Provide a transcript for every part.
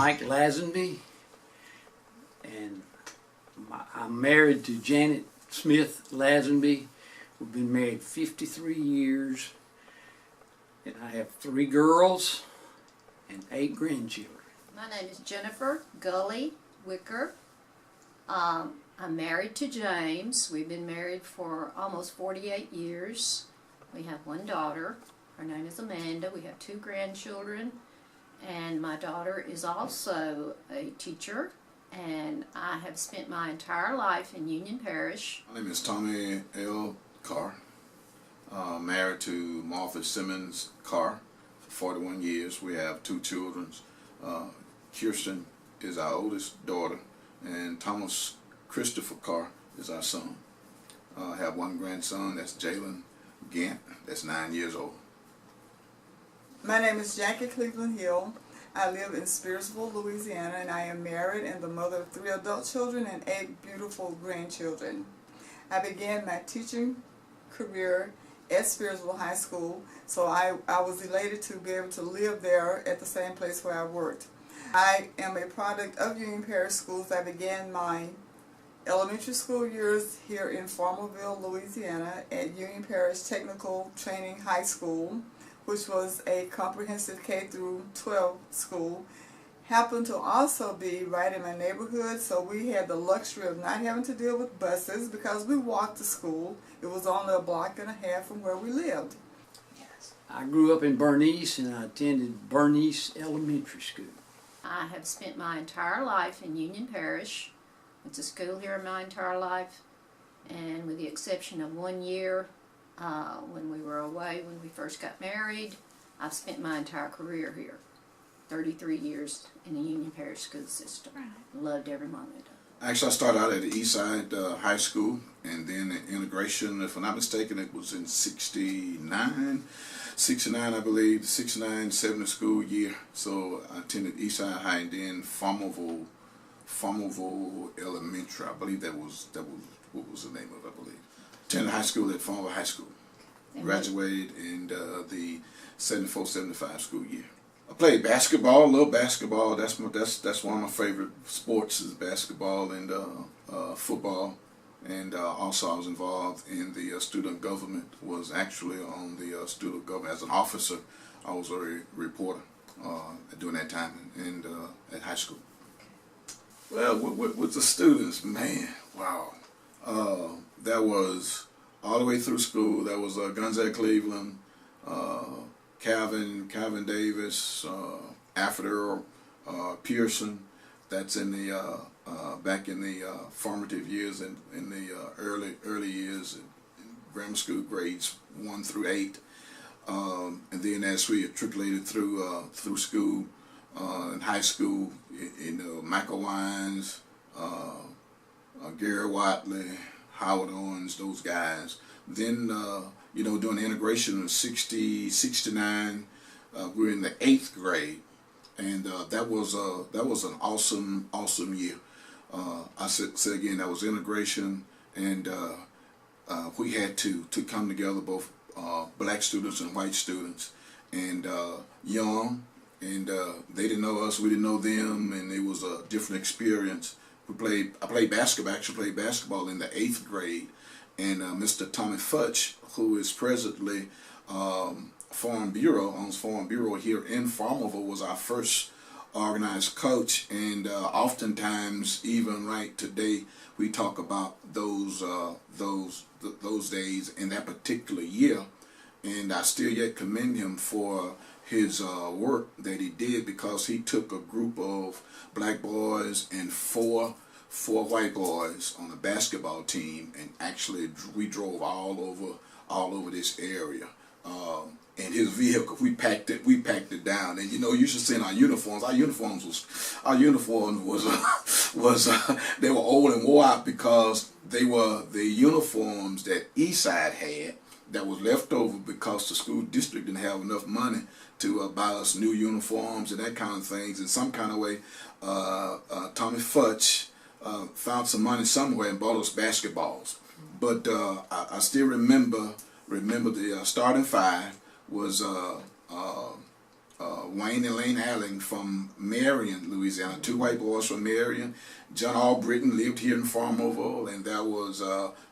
Mike Lazenby, and I'm married to Janet Smith Lazenby. We've been married 53 years, and I have 3 girls and 8 grandchildren. My name is Jennifer Gully Wicker. I'm married to James. We've been married for almost 48 years. We have 1 daughter. Her name is Amanda. We have 2 grandchildren. And my daughter is also a teacher. And I have spent my entire life in Union Parish. My name is Tommy L. Carr. Married to Martha Simmons Carr for 41 years. We have 2 children. Kirsten is our oldest daughter, and Thomas Christopher Carr is our son. I have 1 grandson, that's Jalen Gant, that's 9 years old. My name is Jackie Cleveland Hill. I live in Spearsville, Louisiana, and I am married and the mother of 3 adult children and 8 beautiful grandchildren. I began my teaching career at Spearsville High School, so I was elated to be able to live there at the same place where I worked. I am a product of Union Parish Schools. I began my elementary school years here in Farmerville, Louisiana at Union Parish Technical Training High School, which was a comprehensive K through 12 school. Happened to also be right in my neighborhood, so we had the luxury of not having to deal with buses because we walked to school. It was only a block and a half from where we lived. I grew up in Bernice, and I attended Bernice Elementary School. I have spent my entire life in Union Parish. Went to school here my entire life, and with the exception of 1 year when we were away when we first got married, I've spent my entire career here. 33 years in the Union Parish school system. Loved every moment of it. Actually, I started out at the Eastside High School, and then the integration, if I'm not mistaken, it was in 69 I believe, 69, 70 school year. So I attended Eastside High, and then Farmerville Elementary. I believe that was what was the name of it, I believe. Attended high school at Farmerville High School. Graduated in the 74-75 school year. I played basketball, love basketball. That's one of my favorite sports is basketball and football. And also I was involved in the student government, was actually on the student government as an officer. I was a reporter during that time and at high school. Well, with the students, man, wow. That was all the way through school. That was Gonzaga Cleveland, Calvin Davis, Afford, Pearson. That's in the back in the formative years and in the early years in grammar school, grades 1 through 8, and then as we matriculated through school in high school, Michael Wines, Gary Watley, Howard Owens, those guys. Then during the integration of 69, we were in the 8th grade, and that was an awesome year. I say again, that was integration, and we had to come together, both black students and white students, and young, and they didn't know us, we didn't know them, and it was a different experience. I played basketball in the 8th grade, and Mr. Tommy Futch, who is presently owns Farm Bureau here in Farmerville, was our first organized coach, and oftentimes, even right today, we talk about those days in that particular year, and I still yet commend him for his work that he did, because he took a group of black boys and four white boys on the basketball team, and actually we drove all over this area. In his vehicle, we packed it down, and you should see in our uniforms. Our uniforms was they were old and wore out, because they were the uniforms that Eastside had that was left over because the school district didn't have enough money to buy us new uniforms and that kind of things. In some kind of way, Tommy Futch found some money somewhere and bought us basketballs. But I still remember the starting 5 was Wayne and Lane Allen from Marion, Louisiana, two white boys from Marion. John Albritton lived here in Farmerville, and that was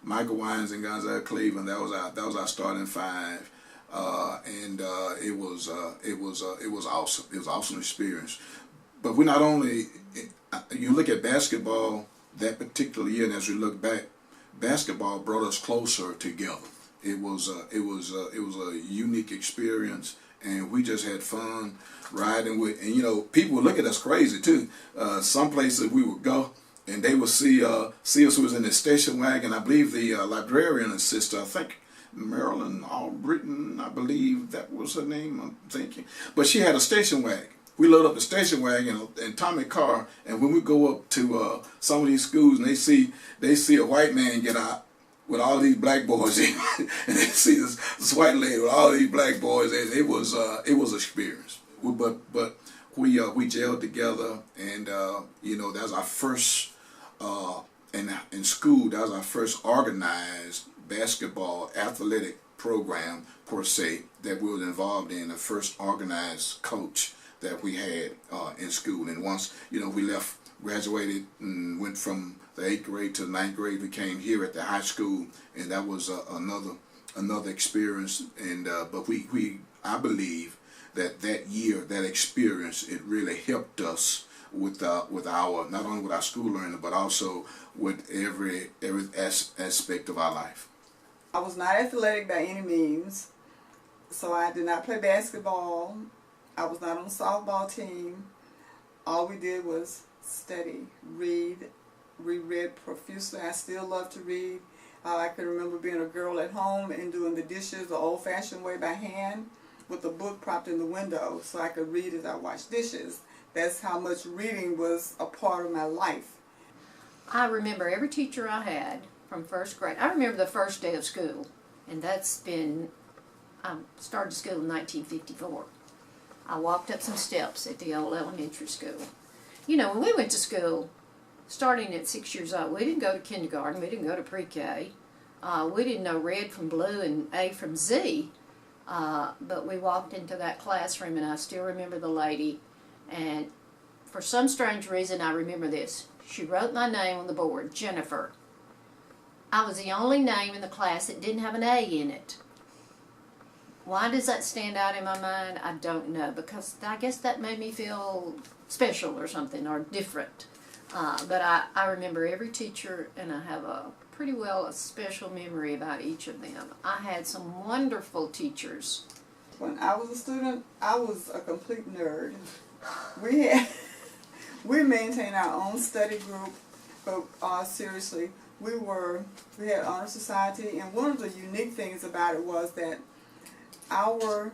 Michael Wines and Gonzaga Cleveland. That was our starting five, and it was awesome. It was an awesome experience. But we not only, you look at basketball that particular year, and as we look back, basketball brought us closer together. It was a unique experience, and we just had fun riding with. And you know, people would look at us crazy too. Some places we would go, and they would see us who was in the station wagon. I believe the librarian and sister, I think Marilyn Albritton, I believe that was her name. I'm thinking, but she had a station wagon. We load up the station wagon and Tommy Carr, and when we go up to some of these schools and they see a white man get out with all these black boys in, and they see this white lady with all these black boys, and it was an experience. But we gelled together, and you know, that was our first in school. That was our first organized basketball athletic program per se that we were involved in. The first organized coach that we had in school. And once, you know, we left, graduated, and went from the 8th grade to the 9th grade, we came here at the high school, and that was another experience. And but I believe that year, that experience, it really helped us with our, not only with our school learning, but also with every aspect of our life. I was not athletic by any means, so I did not play basketball. I was not on the softball team. All we did was study, read. We read profusely. I still love to read. I can remember being a girl at home and doing the dishes the old-fashioned way by hand with a book propped in the window so I could read as I washed dishes. That's how much reading was a part of my life. I remember every teacher I had from first grade. I remember the first day of school, and that's been, I started school in 1954. I walked up some steps at the old elementary school. You know, when we went to school, starting at 6 years old, we didn't go to kindergarten, we didn't go to pre-K. We didn't know red from blue and A from Z, but we walked into that classroom, and I still remember the lady, and for some strange reason I remember this. She wrote my name on the board, Jennifer. I was the only name in the class that didn't have an A in it. Why does that stand out in my mind? I don't know, because I guess that made me feel special or something, or different. But I remember every teacher, and I have a special memory about each of them. I had some wonderful teachers. When I was a student, I was a complete nerd. We maintained our own study group, but seriously, we had honor society, and one of the unique things about it was that our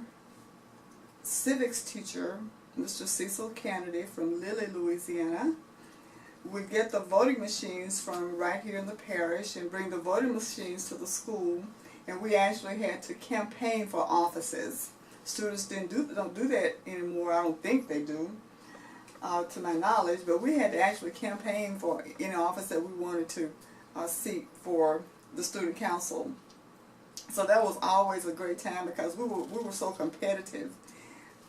civics teacher, Mr. Cecil Kennedy from Lilly, Louisiana, would get the voting machines from right here in the parish and bring the voting machines to the school, and we actually had to campaign for offices. Students don't do that anymore. I don't think they do, to my knowledge, but we had to actually campaign for any office that we wanted to seek for the student council. So that was always a great time because we were so competitive.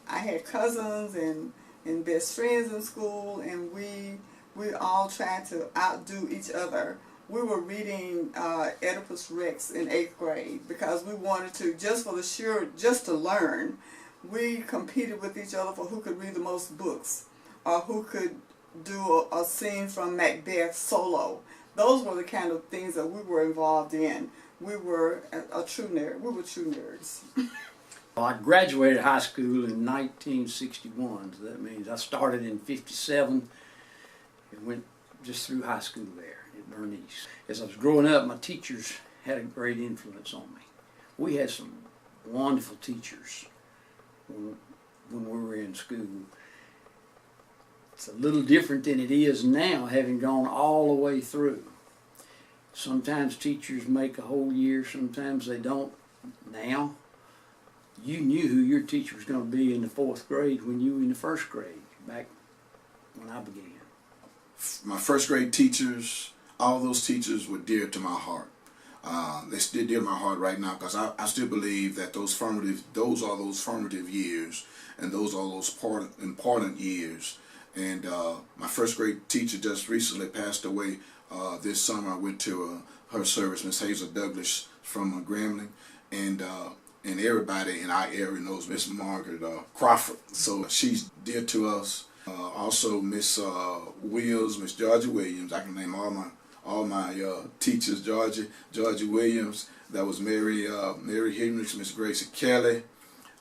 I had cousins and best friends in school, and we all tried to outdo each other. We were reading Oedipus Rex in 8th grade because we wanted to, just to learn. We competed with each other for who could read the most books, or who could do a scene from Macbeth solo. Those were the kind of things that we were involved in. We were a true nerd. We were true nerds. Well, I graduated high school in 1961, so that means I started in 57 and went just through high school there at Bernice. As I was growing up, my teachers had a great influence on me. We had some wonderful teachers when we were in school. It's a little different than it is now, having gone all the way through. Sometimes teachers make a whole year, sometimes they don't. Now, you knew who your teacher was going to be in the 4th grade when you were in the 1st grade, back when I began. My 1st grade teachers, all those teachers were dear to my heart. They still dear to my heart right now, because I still believe that those are those formative years, and those are those important years. And my first grade teacher just recently passed away this summer. I went to her service, Miss Hazel Douglas from Grambling, and everybody in our area knows Miss Margaret Crawford, so she's dear to us. Also Miss Williams, Miss Georgia Williams. I can name all my teachers. Georgia Williams. That was Mary Hendricks, Miss Gracie Kelly.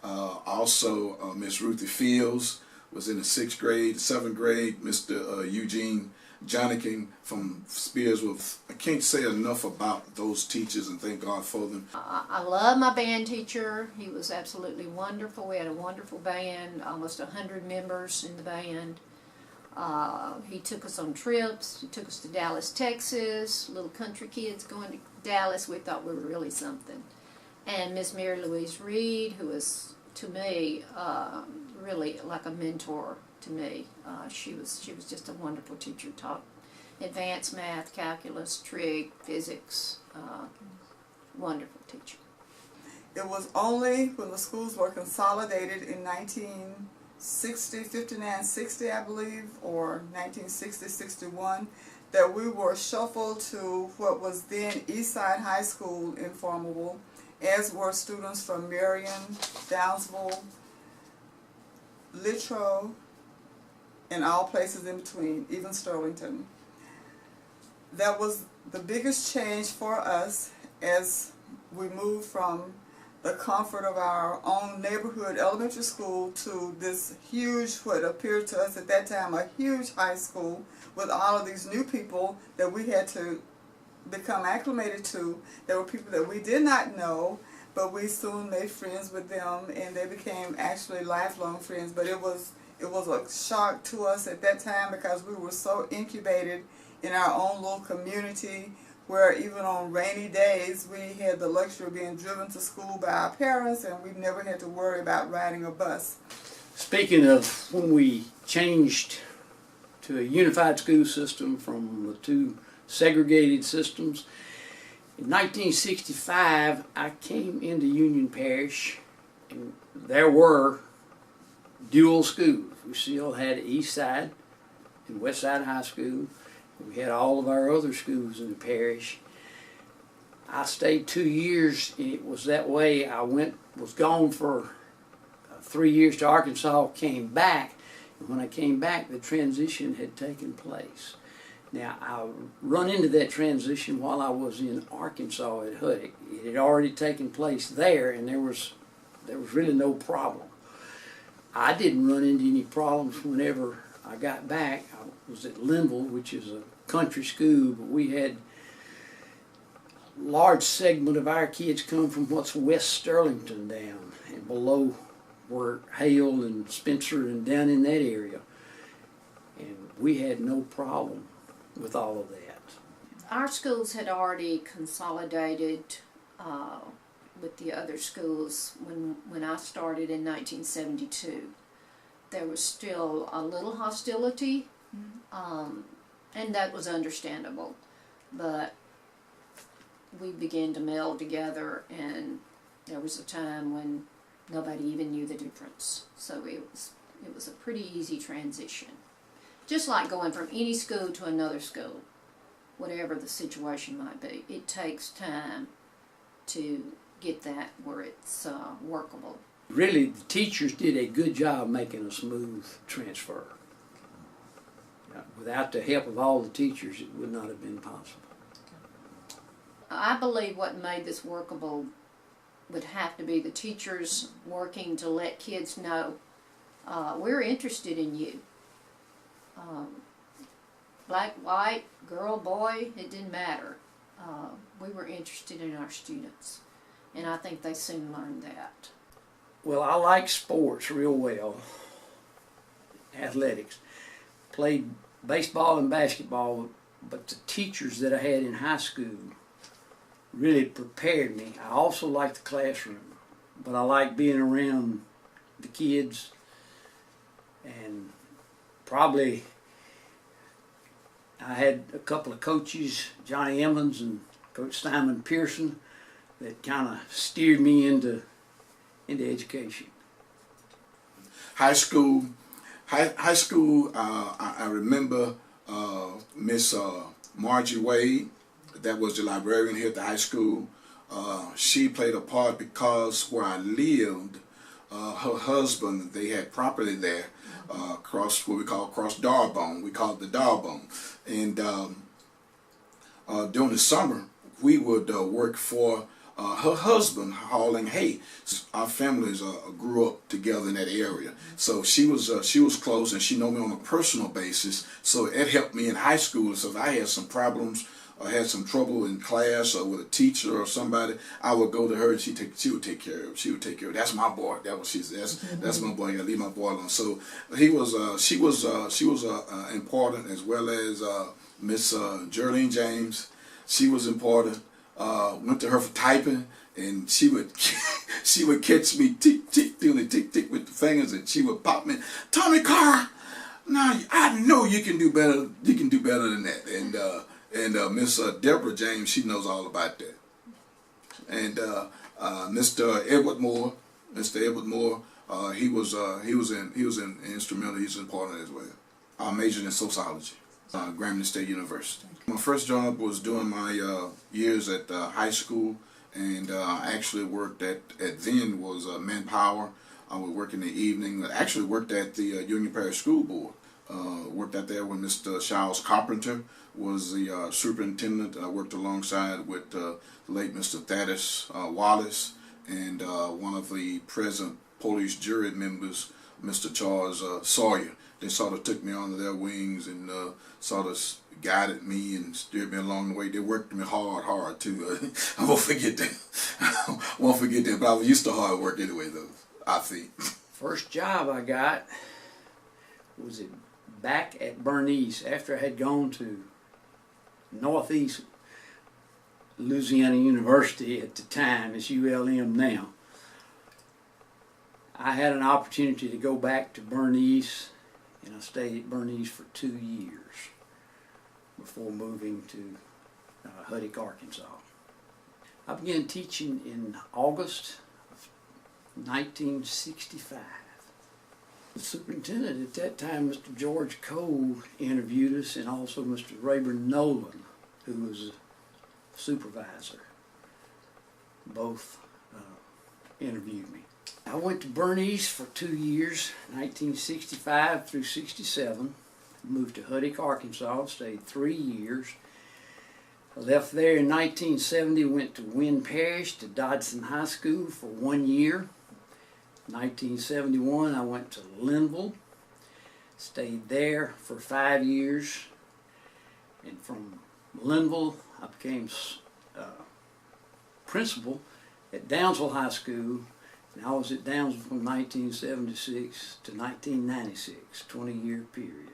Also Miss Ruthie Fields was in the 6th grade. 7th grade, Mr. Eugene Jonikin from Spearsville. I can't say enough about those teachers, and thank God for them. I love my band teacher. He was absolutely wonderful. We had a wonderful band, almost 100 members in the band. He took us on trips. He took us to Dallas, Texas. Little country kids going to Dallas. We thought we were really something. And Miss Mary Louise Reed, who was, to me, really like a mentor to me. She was just a wonderful teacher. Taught advanced math, calculus, trig, physics. Wonderful teacher. It was only when the schools were consolidated in 1960, 59, 60, I believe, or 1960, 61, that we were shuffled to what was then Eastside High School in Farmville, as were students from Marion, Downsville, Littrow, and all places in between, even Sterlington. That was the biggest change for us as we moved from the comfort of our own neighborhood elementary school to this huge, what appeared to us at that time, a huge high school with all of these new people that we had to become acclimated to. There were people that we did not know, but we soon made friends with them, and they became actually lifelong friends. But it was a shock to us at that time, because we were so incubated in our own little community, where even on rainy days we had the luxury of being driven to school by our parents, and we never had to worry about riding a bus. Speaking of when we changed to a unified school system from the two segregated systems, in 1965 I came into Union Parish, and there were dual schools. We still had East Side and West Side High School. We had all of our other schools in the parish. I stayed 2 years, and it was that way. I was gone for 3 years to Arkansas, came back, and when I came back, the transition had taken place. Now, I run into that transition while I was in Arkansas at Huddock. It had already taken place there, and there was really no problem. I didn't run into any problems whenever I got back. I was at Linville, which is a country school, but we had a large segment of our kids come from what's West Sterlington down and below were Hale and Spencer and down in that area. And we had no problem with all of that. Our schools had already consolidated with the other schools when I started in 1972. There was still a little hostility, and that was understandable. But we began to meld together, and there was a time when nobody even knew the difference. So it was a pretty easy transition. Just like going from any school to another school, whatever the situation might be. It takes time to get that where it's workable. Really, the teachers did a good job making a smooth transfer. Without the help of all the teachers, it would not have been possible. I believe what made this workable would have to be the teachers working to let kids know, we're interested in you. Black, white, girl, boy, it didn't matter. We were interested in our students, and I think they soon learned that. Well, I like sports real well, athletics. Played baseball and basketball, but the teachers that I had in high school really prepared me. I also liked the classroom, but I liked being around the kids, and probably I had a couple of coaches, Johnny Emmons and Coach Simon Pearson that kind of steered me into education. High school, I remember Miss Margie Wade, that was the librarian here at the high school. She played a part because where I lived, her husband, they had property there, across what we call across Darbone. We call it the Darbone. And during the summer, we would work for her husband hauling hay. Our families grew up together in that area, so she was close, and she knew me on a personal basis. So it helped me in high school. So if I had some problems or had some trouble in class or with a teacher or somebody, I would go to her, and she would take care of. She would take care of. That's my boy. That's my boy. I gotta leave my boy alone. So she was important, as well as Miss Geraldine James. She was important. Went to her for typing, and she would catch me doing the tick with the fingers, and she would pop me, Tommy Carr, now I know you can do better. You can do better than that. And Miss Deborah James, she knows all about that. And Mr. Edward Moore, he was instrumental. He's important as well. I majored in sociology. Grambling State University. My first job was during my years at high school, and I actually worked at then was Manpower. I would work in the evening. I actually worked at the Union Parish School Board. Worked out there when Mr. Charles Carpenter was the superintendent. I worked alongside with the late Mr. Thaddeus Wallace and one of the present police jury members, Mr. Charles Sawyer. They sort of took me under their wings and sort of guided me and steered me along the way. They worked me hard too. I won't forget that. But I was used to hard work anyway, though, I think. First job I got was back at Bernice after I had gone to Northeast Louisiana University at the time. It's ULM now. I had an opportunity to go back to Bernice, and I stayed at Bernice for 2 years before moving to Huddick, Arkansas. I began teaching in August of 1965. The superintendent at that time, Mr. George Cole, interviewed us, and also Mr. Rayburn Nolan, who was a supervisor. Both interviewed me. I went to Bernice for 2 years, 1965 through 67. Moved to Huddick, Arkansas, stayed 3 years. I left there in 1970, went to Union Parish to Dodson High School for 1 year. 1971, I went to Linville, stayed there for 5 years. And from Linville, I became principal at Downsville High School. And I was at Downsville from 1976 to 1996, 20-year period.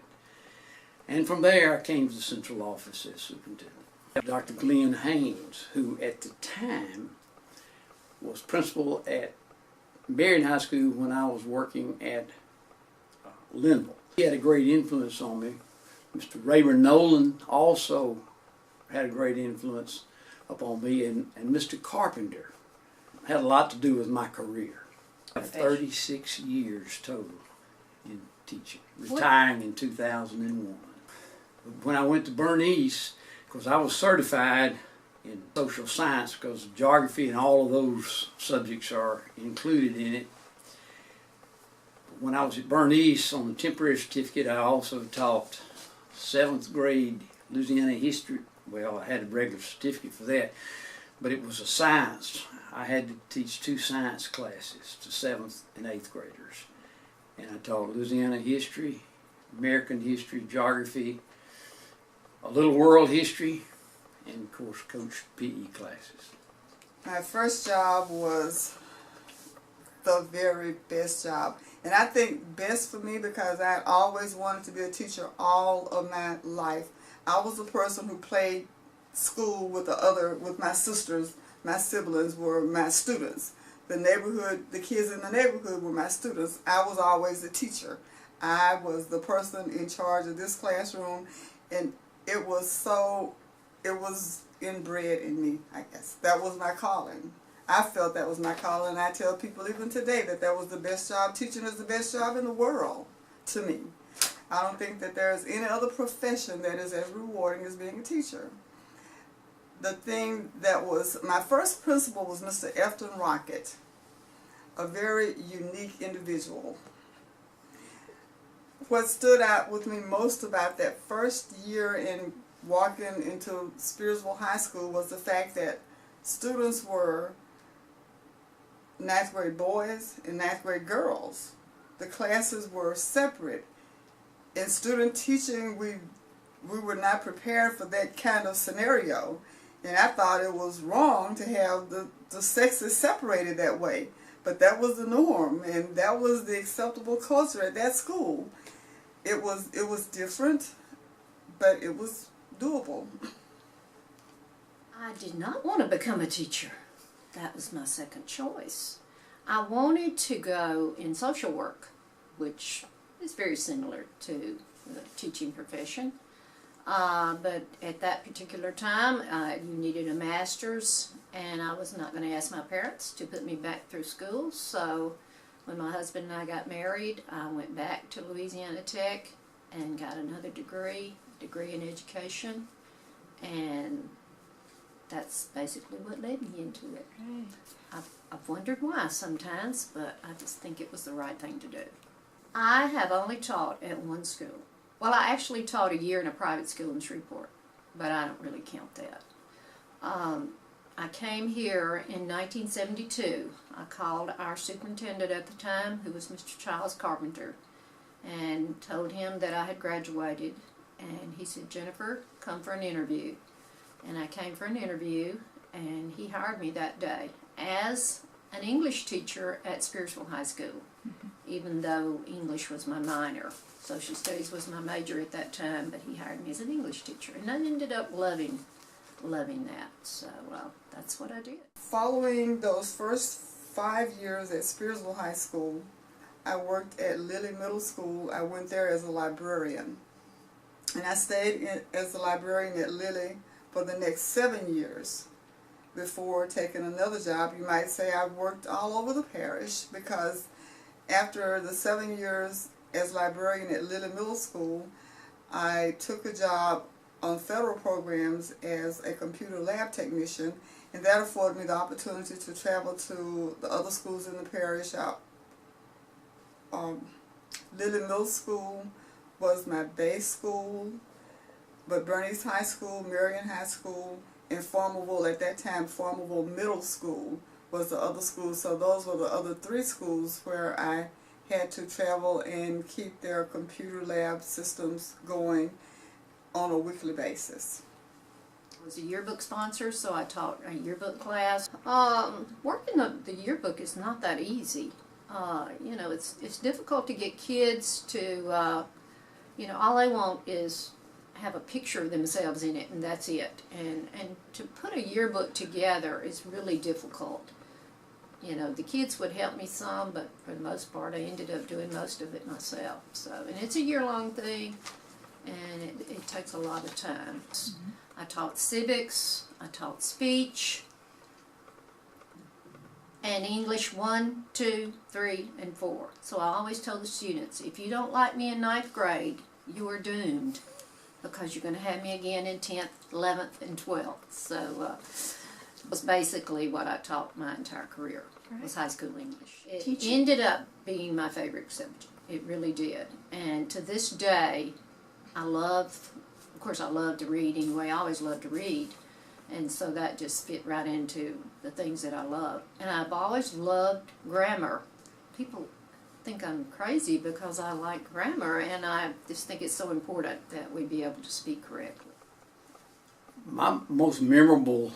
And from there, I came to the central office as superintendent. Dr. Glenn Haynes, who at the time was principal at Marion High School when I was working at Linville. He had a great influence on me. Mr. Rayburn Nolan also had a great influence upon me, and Mr. Carpenter had a lot to do with my career. I have 36 years total in teaching, retiring in 2001. When I went to Bernice, because I was certified in social science, because geography and all of those subjects are included in it. When I was at Bernice on the temporary certificate, I also taught 7th grade Louisiana history. Well, I had a regular certificate for that, but it was a science. I had to teach 2 science classes to 7th and 8th graders. And I taught Louisiana history, American history, geography, a little world history, and of course coached PE classes. My first job was the very best job. And I think best for me because I always wanted to be a teacher all of my life. I was the person who played school with my sisters. My siblings were my students. The kids in the neighborhood were my students. I was always the teacher. I was the person in charge of this classroom, and it was inbred in me, I guess. That was my calling. I felt that was my calling, and I tell people even today that was the best job. Teaching is the best job in the world to me. I don't think that there's any other profession that is as rewarding as being a teacher. The thing that was, my first principal was Mr. Efton Rocket, a very unique individual. What stood out with me most about that first year in walking into Spearsville High School was the fact that students were 9th grade boys and 9th grade girls. The classes were separate. In student teaching, we were not prepared for that kind of scenario. And I thought it was wrong to have the sexes separated that way. But that was the norm, and that was the acceptable culture at that school. It was different, but it was doable. I did not want to become a teacher. That was my second choice. I wanted to go in social work, which is very similar to the teaching profession. But at that particular time, you needed a master's, and I was not going to ask my parents to put me back through school. So when my husband and I got married, I went back to Louisiana Tech and got another degree in education, and that's basically what led me into it. I've wondered why sometimes, but I just think it was the right thing to do. I have only taught at one school. Well, I actually taught a year in a private school in Shreveport, but I don't really count that. I came here in 1972. I called our superintendent at the time, who was Mr. Charles Carpenter, and told him that I had graduated. And he said, "Jennifer, come for an interview." And I came for an interview, and he hired me that day as an English teacher at Spearsville High School, even though English was my minor. Social studies was my major at that time, but he hired me as an English teacher, and I ended up loving that. So that's what I did. Following those first 5 years at Spearsville High School, I worked at Lilly Middle School. I went there as a librarian, and I stayed as a librarian at Lilly for the next 7 years before taking another job. You might say I worked all over the parish, because after the 7 years as librarian at Lilly Middle School, I took a job on federal programs as a computer lab technician, and that afforded me the opportunity to travel to the other schools in the parish. Lilly Middle School was my base school, but Bernice High School, Marion High School, and Farmerville, at that time, Farmerville Middle School was the other school. So those were the other 3 schools where I had to travel and keep their computer lab systems going on a weekly basis. I was a yearbook sponsor, so I taught a yearbook class. Working the yearbook is not that easy. It's difficult to get kids to, all they want is have a picture of themselves in it, and that's it. And to put a yearbook together is really difficult. The kids would help me some, but for the most part, I ended up doing most of it myself. And it's a year-long thing, and it takes a lot of time. Mm-hmm. I taught civics, I taught speech, and English 1, 2, 3, and 4. So I always tell the students, if you don't like me in 9th grade, you are doomed, because you're going to have me again in 10th, 11th, and 12th. So it was basically what I taught my entire career, was high school English. It ended up being my favorite subject. It really did. And to this day, I love to read anyway. I always loved to read. And so that just fit right into the things that I love. And I've always loved grammar. People think I'm crazy because I like grammar, and I just think it's so important that we be able to speak correctly. My most memorable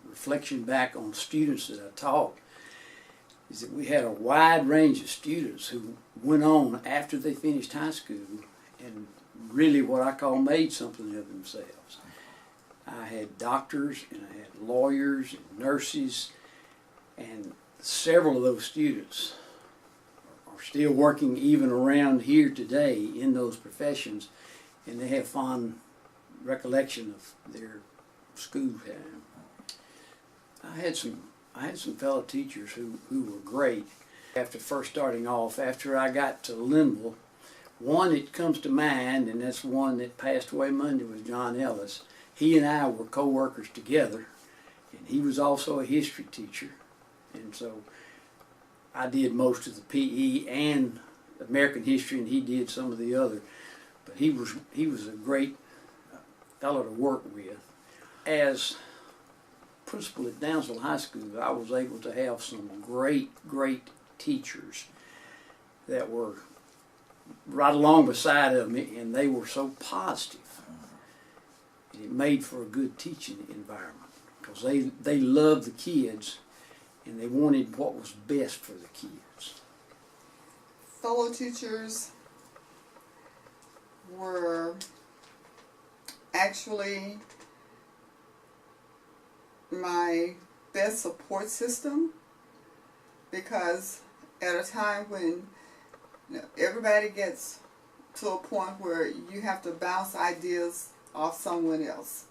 reflection back on students that I taught is that we had a wide range of students who went on after they finished high school and really what I call made something of themselves. I had doctors and I had lawyers and nurses, and several of those students are still working even around here today in those professions, and they have fond recollection of their school time. I had some fellow teachers who were great. After first starting off, after I got to Linville, one that comes to mind, and that's one that passed away Monday, was John Ellis. He and I were co-workers together, and he was also a history teacher, and so I did most of the PE and American history, and he did some of the other. But he was a great fellow to work with. As principal at Downsville High School, I was able to have some great teachers that were right along beside of me, and they were so positive. And it made for a good teaching environment because they loved the kids and they wanted what was best for the kids. Fellow teachers were actually my best support system, because at a time when everybody gets to a point where you have to bounce ideas off someone else.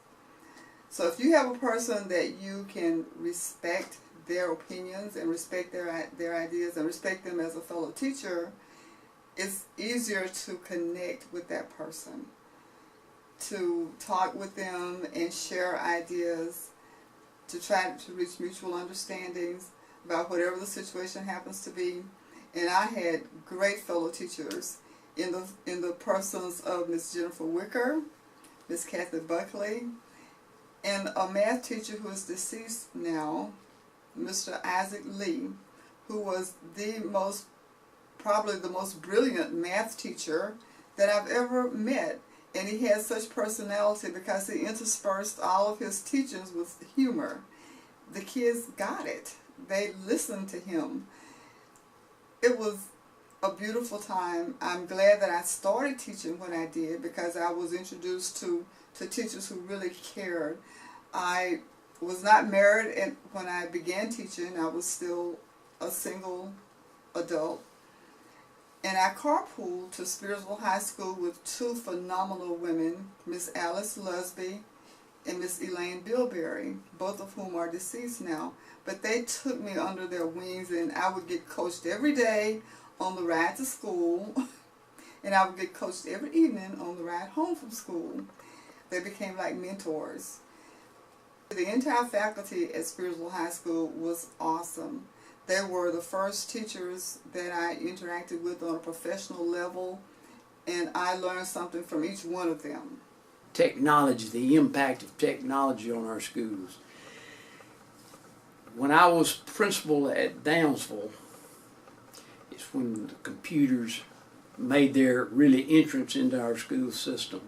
So if you have a person that you can respect their opinions and respect their ideas and respect them as a fellow teacher, it's easier to connect with that person, to talk with them and share ideas, to try to reach mutual understandings about whatever the situation happens to be. And I had great fellow teachers in the persons of Miss Jennifer Wicker, Miss Kathy Buckley, and a math teacher who is deceased now, Mr. Isaac Lee, who was probably the most brilliant math teacher that I've ever met. And he had such personality because he interspersed all of his teachings with humor. The kids got it. They listened to him. It was a beautiful time. I'm glad that I started teaching when I did, because I was introduced to teachers who really cared. I was not married, and when I began teaching, I was still a single adult. And I carpooled to Spearsville High School with two phenomenal women, Miss Alice Lazenby and Miss Elaine Bilberry, both of whom are deceased now. But they took me under their wings, and I would get coached every day on the ride to school, and I would get coached every evening on the ride home from school. They became like mentors. The entire faculty at Spearsville High School was awesome. They were the first teachers that I interacted with on a professional level, and I learned something from each one of them. Technology, the impact of technology on our schools. When I was principal at Downsville, it's when the computers made their really entrance into our school system.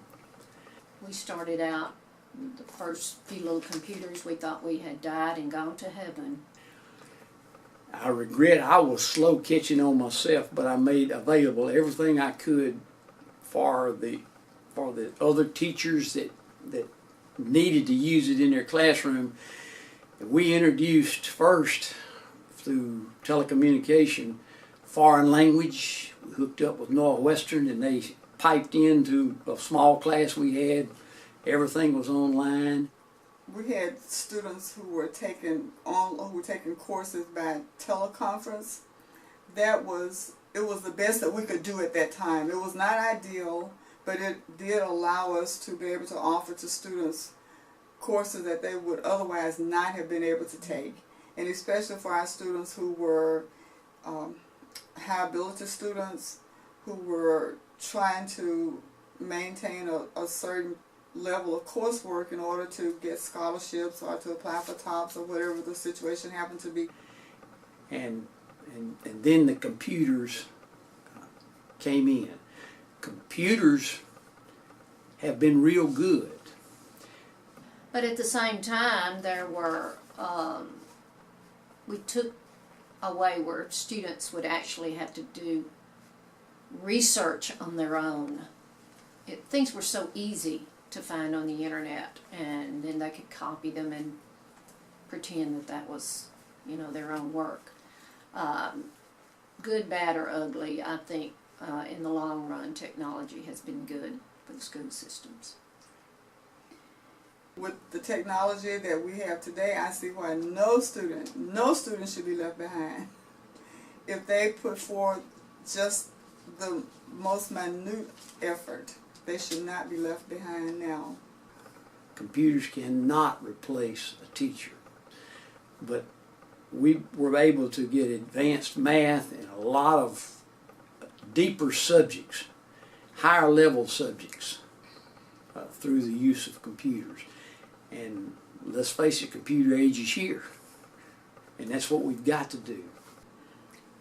We started out, the first few little computers, we thought we had died and gone to heaven. I regret I was slow catching on myself, but I made available everything I could for the other teachers that needed to use it in their classroom. We introduced first, through telecommunication, foreign language. We hooked up with Northwestern, and they piped into a small class we had. Everything was online. We had students who were taking courses by teleconference. It was the best that we could do at that time. It was not ideal, but it did allow us to be able to offer to students courses that they would otherwise not have been able to take. And especially for our students who were high ability students who were trying to maintain a certain level of coursework in order to get scholarships or to apply for TOPS or whatever the situation happened to be. And then the computers came in. Computers have been real good. But at the same time, there were, we took away where students would actually have to do research on their own. Things were so easy to find on the internet, and then they could copy them and pretend that was, their own work. Good, bad, or ugly, I think in the long run, technology has been good for the school systems. With the technology that we have today, I see why no student should be left behind. If they put forth just the most minute effort, they should not be left behind now. Computers cannot replace a teacher, but we were able to get advanced math and a lot of deeper subjects, higher level subjects, through the use of computers. And let's face it, computer age is here, and that's what we've got to do.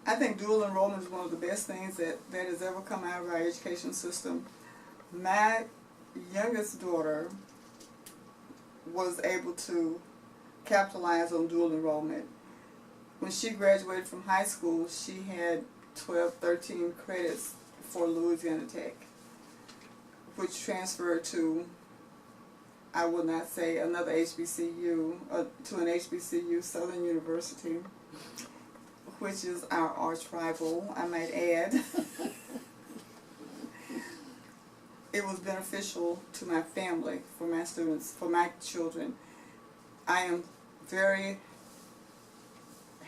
I think dual enrollment is one of the best things that has ever come out of our education system. My youngest daughter was able to capitalize on dual enrollment. When she graduated from high school, she had 12, 13 credits for Louisiana Tech, which transferred to, I will not say another HBCU, to an HBCU, Southern University, which is our arch rival, I might add. It was beneficial to my family, for my students, for my children. I am very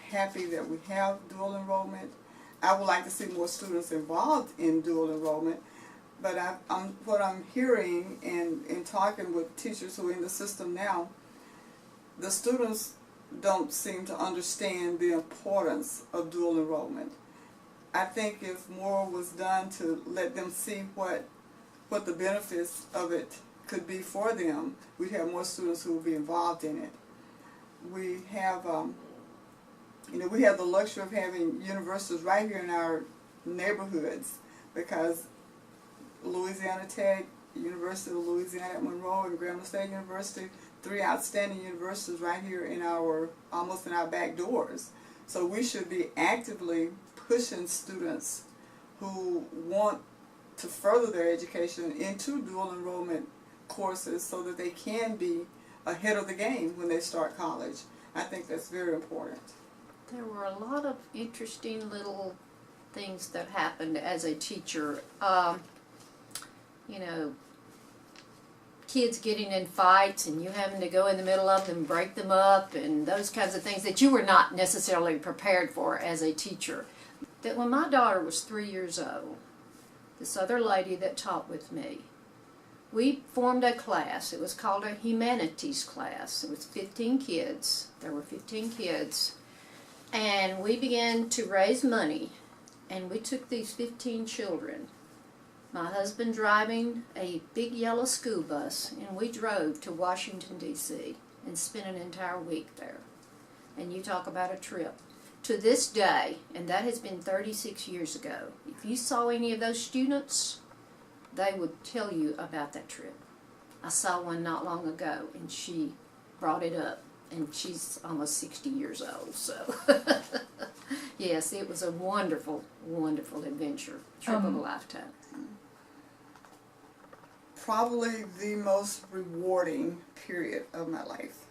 happy that we have dual enrollment. I would like to see more students involved in dual enrollment, but what I'm hearing and talking with teachers who are in the system now, the students don't seem to understand the importance of dual enrollment. I think if more was done to let them see what the benefits of it could be for them, we'd have more students who would be involved in it. We have, we have the luxury of having universities right here in our neighborhoods, because Louisiana Tech, University of Louisiana at Monroe, and Grambling State University, 3 outstanding universities right here in almost in our back doors. So we should be actively pushing students who want to further their education into dual enrollment courses so that they can be ahead of the game when they start college. I think that's very important. There were a lot of interesting little things that happened as a teacher. Kids getting in fights and you having to go in the middle of them and break them up, and those kinds of things that you were not necessarily prepared for as a teacher. That when my daughter was 3 years old, this other lady that taught with me, we formed a class. It was called a humanities class. It was 15 kids. There were 15 kids. And we began to raise money, and we took these 15 children, my husband driving a big yellow school bus, and we drove to Washington, D.C. and spent an entire week there. And you talk about a trip. To this day, and that has been 36 years ago, if you saw any of those students, they would tell you about that trip. I saw one not long ago, and she brought it up, and she's almost 60 years old, so yes, it was a wonderful, wonderful adventure, trip of a lifetime. Probably the most rewarding period of my life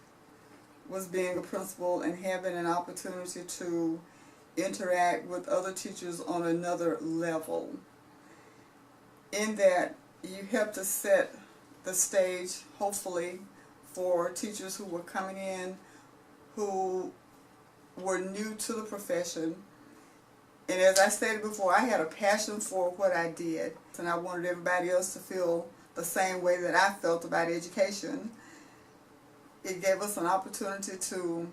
was being a principal and having an opportunity to interact with other teachers on another level. In that, you help to set the stage, hopefully, for teachers who were coming in who were new to the profession. And as I stated before, I had a passion for what I did, and I wanted everybody else to feel the same way that I felt about education. It gave us an opportunity to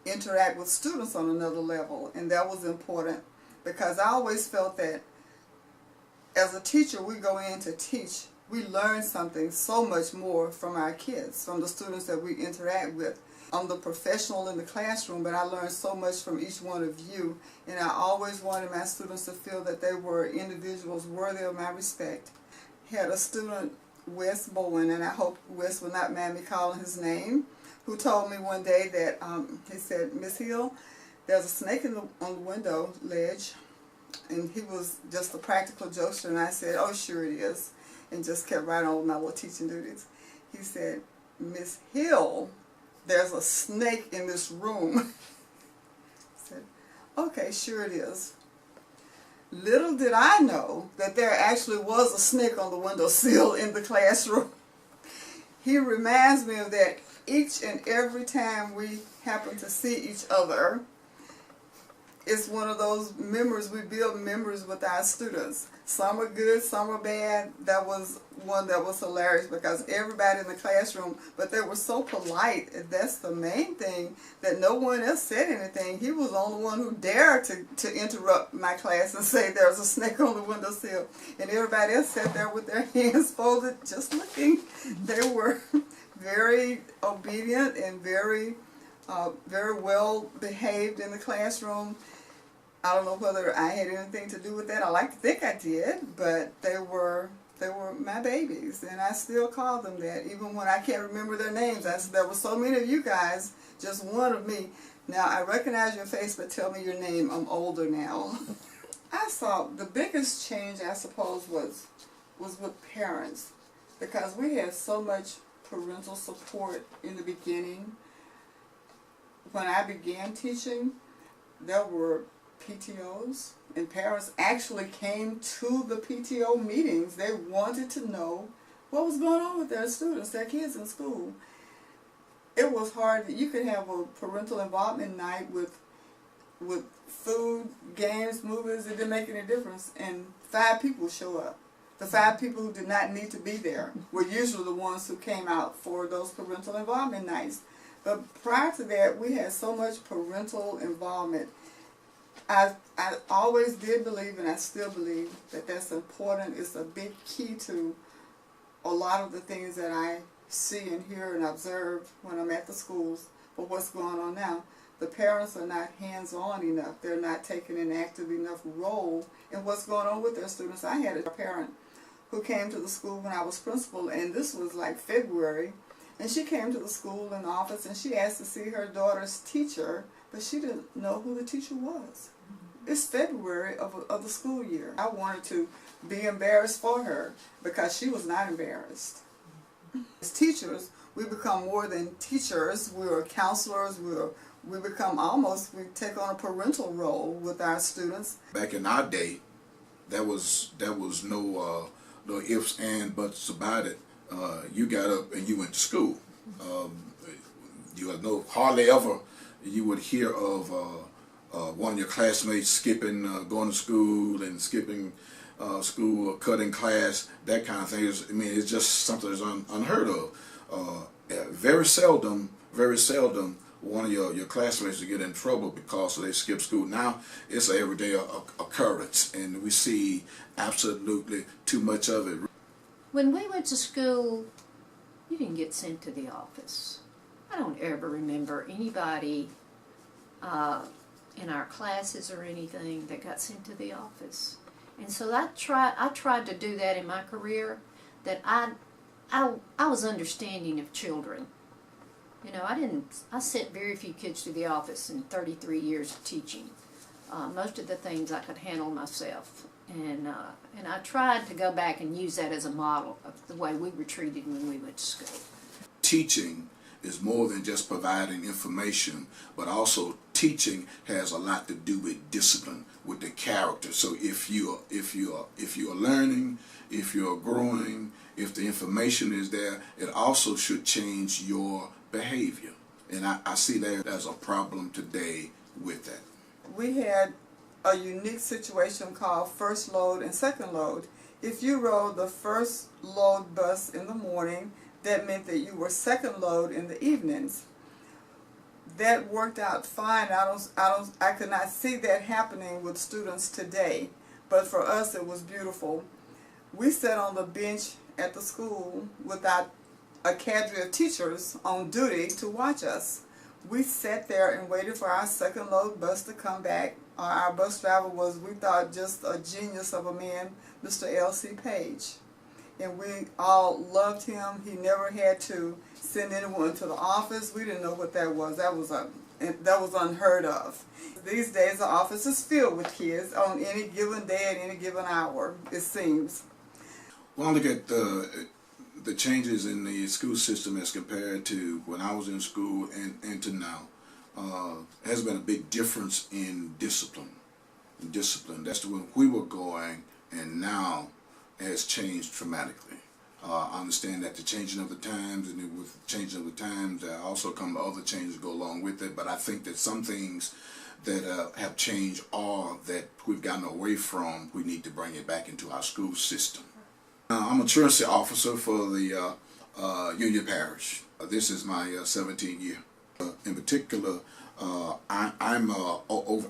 interact with students on another level, and that was important, because I always felt that as a teacher, we go in to teach. We learn something so much more from our kids, from the students that we interact with. I'm the professional in the classroom, but I learned so much from each one of you, and I always wanted my students to feel that they were individuals worthy of my respect. Had a student, Wes Bowen, and I hope Wes will not mind me calling his name, who told me one day that, he said, "Miss Hill, there's a snake on the window ledge," and he was just a practical jokester, and I said, "Oh, sure it is," and just kept right on with my little teaching duties. He said, "Miss Hill, there's a snake in this room." I said, "Okay, sure it is." Little did I know that there actually was a snake on the windowsill in the classroom. he reminds me of that each and every time we happen to see each other. It's one of those memories, we build memories with our students. Some are good, some are bad. That was one that was hilarious because everybody in the classroom, but they were so polite. That's the main thing, that no one else said anything. He was the only one who dared to interrupt my class and say there's a snake on the windowsill. And everybody else sat there with their hands folded, just looking. They were very obedient and very well behaved in the classroom. I don't know whether I had anything to do with that. I like to think I did, but they were my babies, and I still call them that, even when I can't remember their names. I said, there were so many of you guys, just one of me. Now, I recognize your face, but tell me your name. I'm older now. I saw the biggest change, I suppose, was with parents, because we had so much parental support in the beginning. When I began teaching, there were PTOs, and parents actually came to the PTO meetings. They wanted to know what was going on with their students, their kids in school. It was hard. You could have a parental involvement night with food, games, movies. It didn't make any difference, and 5 people show up. The 5 people who did not need to be there were usually the ones who came out for those parental involvement nights. But prior to that, we had so much parental involvement. I always did believe, and I still believe, that that's important. It's a big key to a lot of the things that I see and hear and observe when I'm at the schools. But what's going on now? The parents are not hands-on enough. They're not taking an active enough role in what's going on with their students. I had a parent who came to the school when I was principal, and this was like February, and she came to the school in the office, and she asked to see her daughter's teacher, but she didn't know who the teacher was. It's February of the school year. I wanted to be embarrassed for her because she was not embarrassed. As teachers, we become more than teachers. We are counselors. We take on a parental role with our students. Back in our day, there was no ifs and buts about it. You got up and you went to school. You would know hardly ever you would hear of one of your classmates skipping, going to school and skipping school or cutting class, that kind of thing. It's just something that's unheard of. Very seldom one of your classmates will get in trouble because they skip school. Now it's an everyday occurrence, and we see absolutely too much of it. When we went to school, you didn't get sent to the office. I don't ever remember anybody in our classes or anything that got sent to the office. And so I tried to do that in my career, that I was understanding of children. You know, I sent very few kids to the office in 33 years of teaching. Most of the things I could handle myself. And I tried to go back and use that as a model of the way we were treated when we went to school. Teaching is more than just providing information, but also teaching has a lot to do with discipline, with the character. So if you're learning, if you're growing, if the information is there, it also should change your behavior. And I see that as a problem today with that. We had a unique situation called first load and second load. If you rode the first load bus in the morning, that meant that you were second load in the evenings. That worked out fine. I could not see that happening with students today, but for us it was beautiful. We sat on the bench at the school without a cadre of teachers on duty to watch us. We sat there and waited for our second load bus to come back. Our bus driver was, we thought, just a genius of a man, Mr. L.C. Page. And we all loved him. He never had to send anyone to the office. We didn't know what that was. That was unheard of. These days the office is filled with kids on any given day at any given hour, it seems. Well, look at the changes in the school system as compared to when I was in school and to now. Has been a big difference in discipline. That's when we were going, and now has changed dramatically. I understand that the changing of the times, and with the changing of the times, there also come other changes that go along with it. But I think that some things that have changed or that we've gotten away from, we need to bring it back into our school system. I'm a truancy officer for the Union Parish. This is my 17th year. In particular, I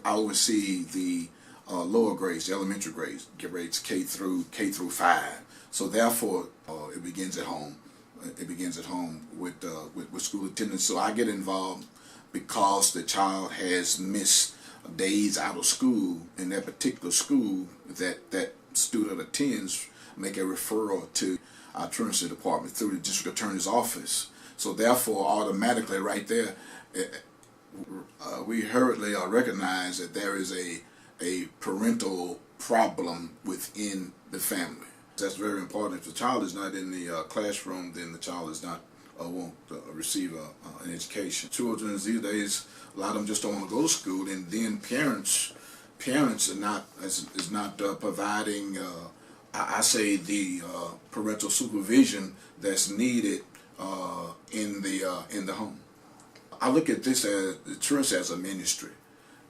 oversee the lower grades, the elementary grades K through 5. So therefore, it begins at home. It begins at home with school attendance. So I get involved because the child has missed days out of school in that particular school that student attends. Make a referral to our truancy department through the district attorney's office. So therefore, automatically right there, we hurriedly recognize that there is a parental problem within the family. That's very important. If the child is not in the classroom, then the child is not won't receive an education. Children these days, a lot of them just don't want to go to school, and then parents are not is not providing. I say the parental supervision that's needed in the home. I look at this as the church as a ministry,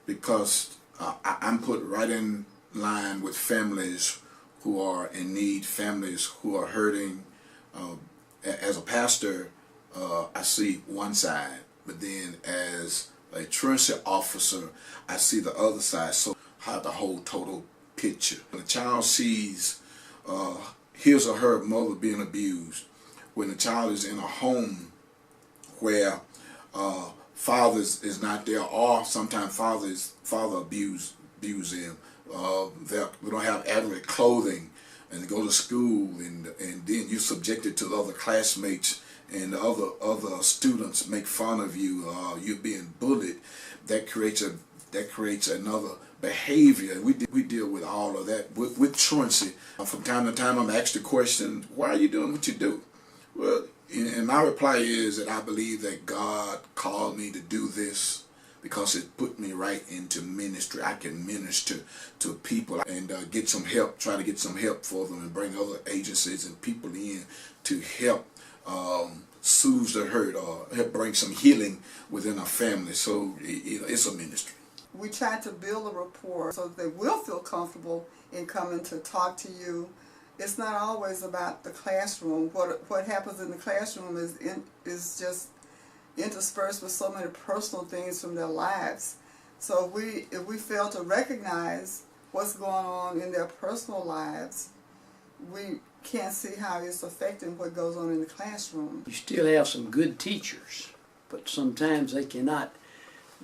because I'm put right in line with families who are in need, families who are hurting. As a pastor, I see one side, but then as a truancy officer, I see the other side. So I have the whole total picture. When a child sees his or her mother being abused, when a child is in a home where father is not there, or sometimes father abuse them, we don't have adequate clothing, and go to school, and then you're subjected to the other classmates, and the other students make fun of you, you're being bullied. That creates another behavior. We deal with all of that with truancy. From time to time, I'm asked the question, why are you doing what you do? Well, and my reply is that I believe that God called me to do this because it put me right into ministry. I can minister to people and get some help, try to get some help for them, and bring other agencies and people in to help soothe the hurt or help bring some healing within our family. So it's a ministry. We try to build a rapport so that they will feel comfortable in coming to talk to you. It's not always about the classroom. What happens in the classroom is just interspersed with so many personal things from their lives. So if we fail to recognize what's going on in their personal lives, we can't see how it's affecting what goes on in the classroom. You still have some good teachers, but sometimes they cannot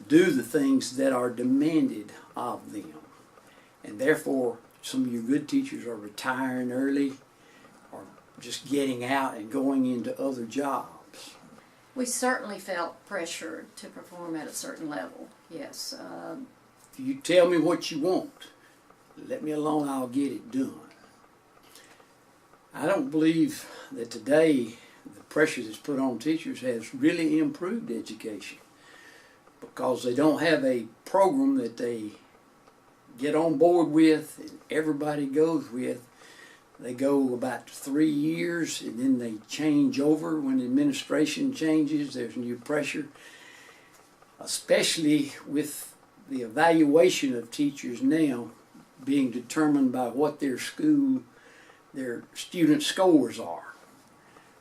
do the things that are demanded of them. And therefore, some of your good teachers are retiring early or just getting out and going into other jobs. We certainly felt pressure to perform at a certain level, yes. If you tell me what you want, let me alone, I'll get it done. I don't believe that today the pressure that's put on teachers has really improved education, because they don't have a program that they get on board with and everybody goes with. They go about 3 years and then they change over. When the administration changes, there's new pressure, especially with the evaluation of teachers now being determined by what their student scores are,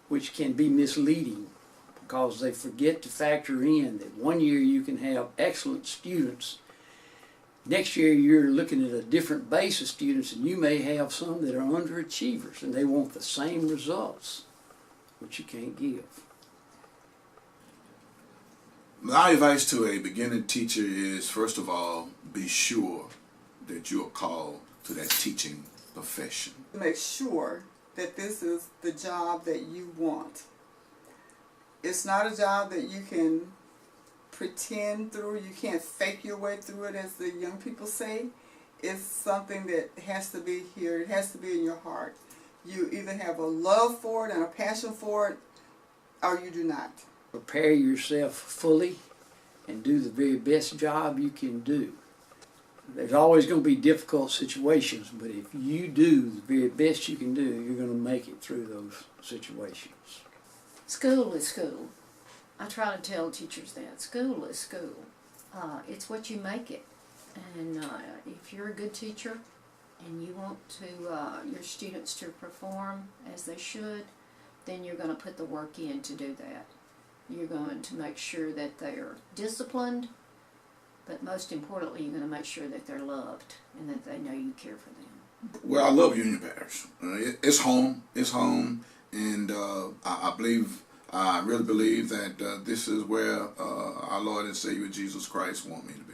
which can be misleading because they forget to factor in that one year you can have excellent students. Next year you're looking at a different base of students, and you may have some that are underachievers and they want the same results, which you can't give. My advice to a beginning teacher is, first of all, be sure that you are called to that teaching profession. Make sure that this is the job that you want. It's not a job that you can pretend through. You can't fake your way through it, as the young people say. It's something that has to be here. It has to be in your heart. You either have a love for it and a passion for it, or you do not. Prepare yourself fully and do the very best job you can do. there's always going to be difficult situations, but if you do the very best you can do, you're going to make it through those situations. School is school. I try to tell teachers that. School is school. It's what you make it. And if you're a good teacher and you want to your students to perform as they should, then you're going to put the work in to do that. You're going to make sure that they're disciplined, but most importantly, you're going to make sure that they're loved and that they know you care for them. Well, I love Union Parish. It's home. It's home, and I really believe that this is where our Lord and Savior Jesus Christ want me to be.